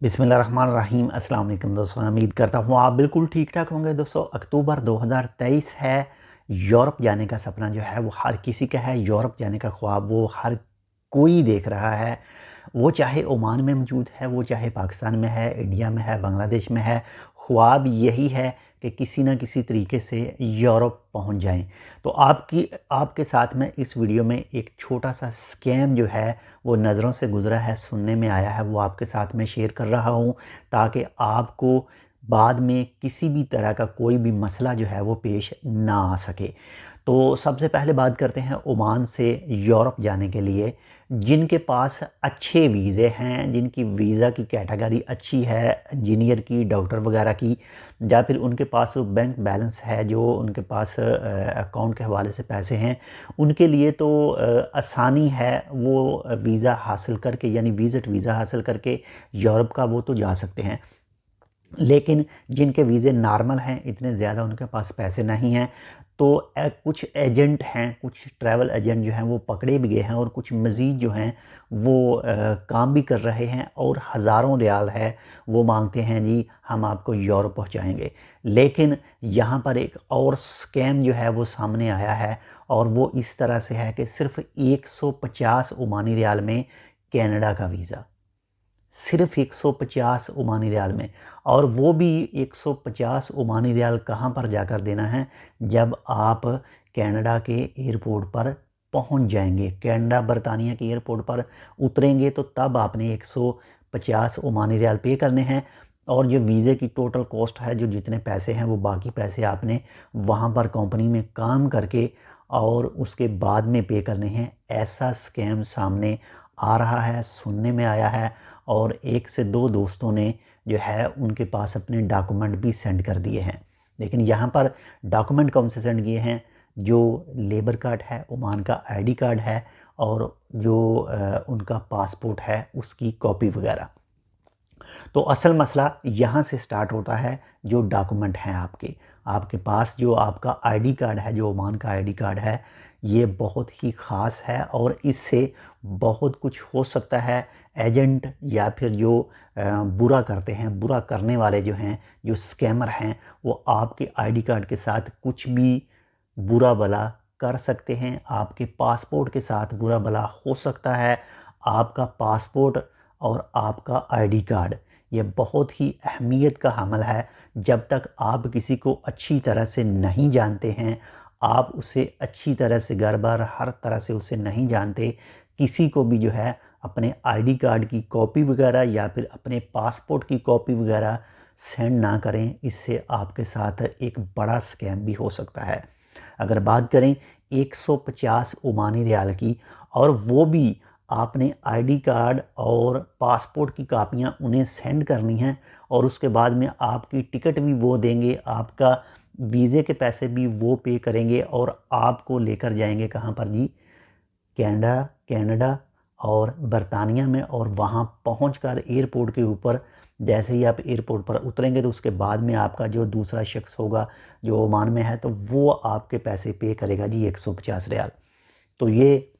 बिस्मिल्लाहिर्रहमानिर्रहीम। अस्सलाम वालेकुम दोस्तों, उम्मीद करता हूँ आप बिल्कुल ठीक ठाक होंगे। दोस्तों, अक्टूबर 2023 है। यूरोप जाने का सपना जो है वो हर किसी का है। यूरोप जाने का ख्वाब वो हर कोई देख रहा है। वो चाहे ओमान में मौजूद है, वो चाहे पाकिस्तान में है, इंडिया में है, बांग्लादेश में है। ख्वाब यही है कि किसी ना किसी तरीके से यूरोप पहुंच जाएं। तो आपके साथ में इस वीडियो में एक छोटा सा स्कैम जो है वो नज़रों से गुजरा है, सुनने में आया है, वो आपके साथ में शेयर कर रहा हूँ ताकि आपको बाद में किसी भी तरह का कोई भी मसला जो है वो पेश ना आ सके। तो सबसे पहले बात करते हैं ओमान से यूरोप जाने के लिए जिनके पास अच्छे वीज़े हैं, जिनकी वीज़ा की कैटेगरी अच्छी है, इंजीनियर की, डॉक्टर वगैरह की, या फिर उनके पास बैंक बैलेंस है, जो उनके पास अकाउंट के हवाले से पैसे हैं, उनके लिए तो आसानी है। वो वीज़ा हासिल करके यानी विज़िट वीज़ा हासिल करके यूरोप का वो तो जा सकते हैं। लेकिन जिनके वीज़े नॉर्मल हैं, इतने ज़्यादा उनके पास पैसे नहीं हैं, तो कुछ एजेंट हैं, कुछ ट्रैवल एजेंट जो हैं वो पकड़े भी गए हैं और कुछ मज़ीद जो हैं वो काम भी कर रहे हैं और हज़ारों रियाल है वो मांगते हैं, जी हम आपको यूरोप पहुंचाएंगे। लेकिन यहाँ पर एक और स्कैम जो है वो सामने आया है और वो इस तरह से है कि सिर्फ 150 ओमानी रियाल में कनाडा का वीज़ा, सिर्फ 150 ओमानी रियाल में। और वो भी 150 ओमानी रियाल कहाँ पर जाकर देना है, जब आप कनाडा के एयरपोर्ट पर पहुंच जाएंगे, कनाडा बरतानिया के एयरपोर्ट पर उतरेंगे तो तब आपने 150 ओमानी रियाल पे करने हैं। और जो वीज़े की टोटल कॉस्ट है, जो जितने पैसे हैं, वो बाकी पैसे आपने वहाँ पर कंपनी में काम करके और उसके बाद में पे करने हैं। ऐसा स्कैम सामने आ रहा है, सुनने में आया है। और एक से दो दोस्तों ने जो है उनके पास अपने डॉक्यूमेंट भी सेंड कर दिए हैं। लेकिन यहाँ पर डॉक्यूमेंट कौन से सेंड किए हैं? जो लेबर कार्ड है, ओमान का आईडी कार्ड है, और जो उनका पासपोर्ट है उसकी कॉपी वगैरह। तो असल मसला यहाँ से स्टार्ट होता है। जो डॉक्यूमेंट हैं आपके पास, जो आपका आईडी कार्ड है, जो ओमान का आईडी कार्ड है, ये बहुत ही ख़ास है और इससे बहुत कुछ हो सकता है। एजेंट या फिर जो बुरा करते हैं, बुरा करने वाले जो हैं, जो स्कैमर हैं, वो आपके आईडी कार्ड के साथ कुछ भी बुरा भला कर सकते हैं। आपके पासपोर्ट के साथ बुरा भला हो सकता है। आपका पासपोर्ट और आपका आईडी कार्ड ये बहुत ही अहमियत का हमल है। जब तक आप किसी को अच्छी तरह से नहीं जानते हैं, आप उसे अच्छी तरह से घर बार हर तरह से उसे नहीं जानते, किसी को भी जो है अपने आईडी कार्ड की कॉपी वगैरह या फिर अपने पासपोर्ट की कॉपी वगैरह सेंड ना करें। इससे आपके साथ एक बड़ा स्कैम भी हो सकता है। अगर बात करें 150 ओमानी रियाल की, और वो भी आपने आईडी कार्ड और पासपोर्ट की कापियाँ उन्हें सेंड करनी हैं, और उसके बाद में आपकी टिकट भी वो देंगे, आपका वीज़े के पैसे भी वो पे करेंगे और आपको लेकर जाएंगे कहाँ पर जी? कनाडा और बरतानिया में। और वहाँ पहुंचकर एयरपोर्ट के ऊपर जैसे ही आप एयरपोर्ट पर उतरेंगे तो उसके बाद में आपका जो दूसरा शख्स होगा जो ओमान में है, तो वो आपके पैसे पे करेगा जी 150 रियाल। तो ये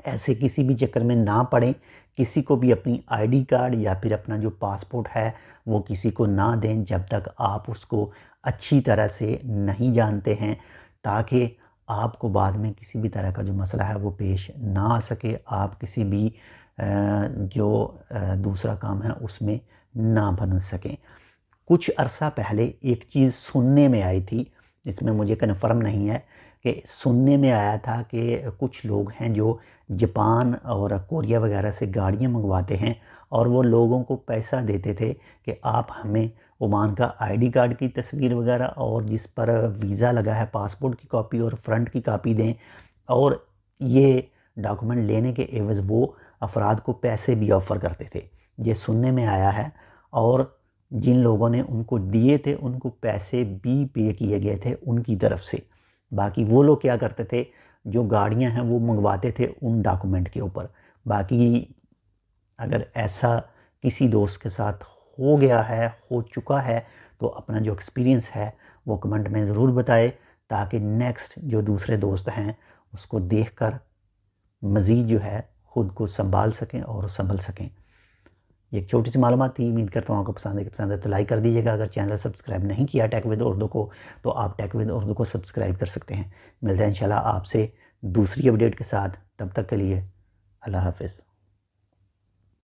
ऐसे किसी भी चक्कर में ना पड़ें। किसी को भी अपनी आईडी कार्ड या फिर अपना जो पासपोर्ट है वो किसी को ना दें जब तक आप उसको अच्छी तरह से नहीं जानते हैं, ताकि आपको बाद में किसी भी तरह का जो मसला है वो पेश ना आ सके, आप किसी भी जो दूसरा काम है उसमें ना बन सकें। कुछ अरसा पहले एक चीज़ सुनने में आई थी, इसमें मुझे कन्फर्म नहीं है, कि सुनने में आया था कि कुछ लोग हैं जो जापान और कोरिया वगैरह से गाड़ियाँ मंगवाते हैं और वो लोगों को पैसा देते थे कि आप हमें ओमान का आईडी कार्ड की तस्वीर वगैरह और जिस पर वीज़ा लगा है, पासपोर्ट की कॉपी और फ्रंट की कॉपी दें, और ये डॉक्यूमेंट लेने के एवज़ वो अफराद को पैसे भी ऑफ़र करते थे। ये सुनने में आया है। और जिन लोगों ने उनको दिए थे उनको पैसे भी पे किए गए थे उनकी तरफ से। बाकी वो लोग क्या करते थे, जो गाड़ियां हैं वो मंगवाते थे उन डॉक्यूमेंट के ऊपर। बाकी अगर ऐसा किसी दोस्त के साथ हो गया है, हो चुका है, तो अपना जो एक्सपीरियंस है वो कमेंट में ज़रूर बताए, ताकि नेक्स्ट जो दूसरे दोस्त हैं उसको देखकर मज़ीद जो है ख़ुद को संभाल सकें और संभल सकें। ये एक छोटी सी मालूमात थी, उम्मीद करता हूँ आपको पसंद है तो लाइक कर दीजिएगा। अगर चैनल सब्सक्राइब नहीं किया टेक विद उर्दू को, तो आप टेक विद उर्दू को सब्सक्राइब कर सकते हैं। मिलते हैं इंशाल्लाह आपसे दूसरी अपडेट के साथ, तब तक के लिए अल्लाह हाफ़िज़।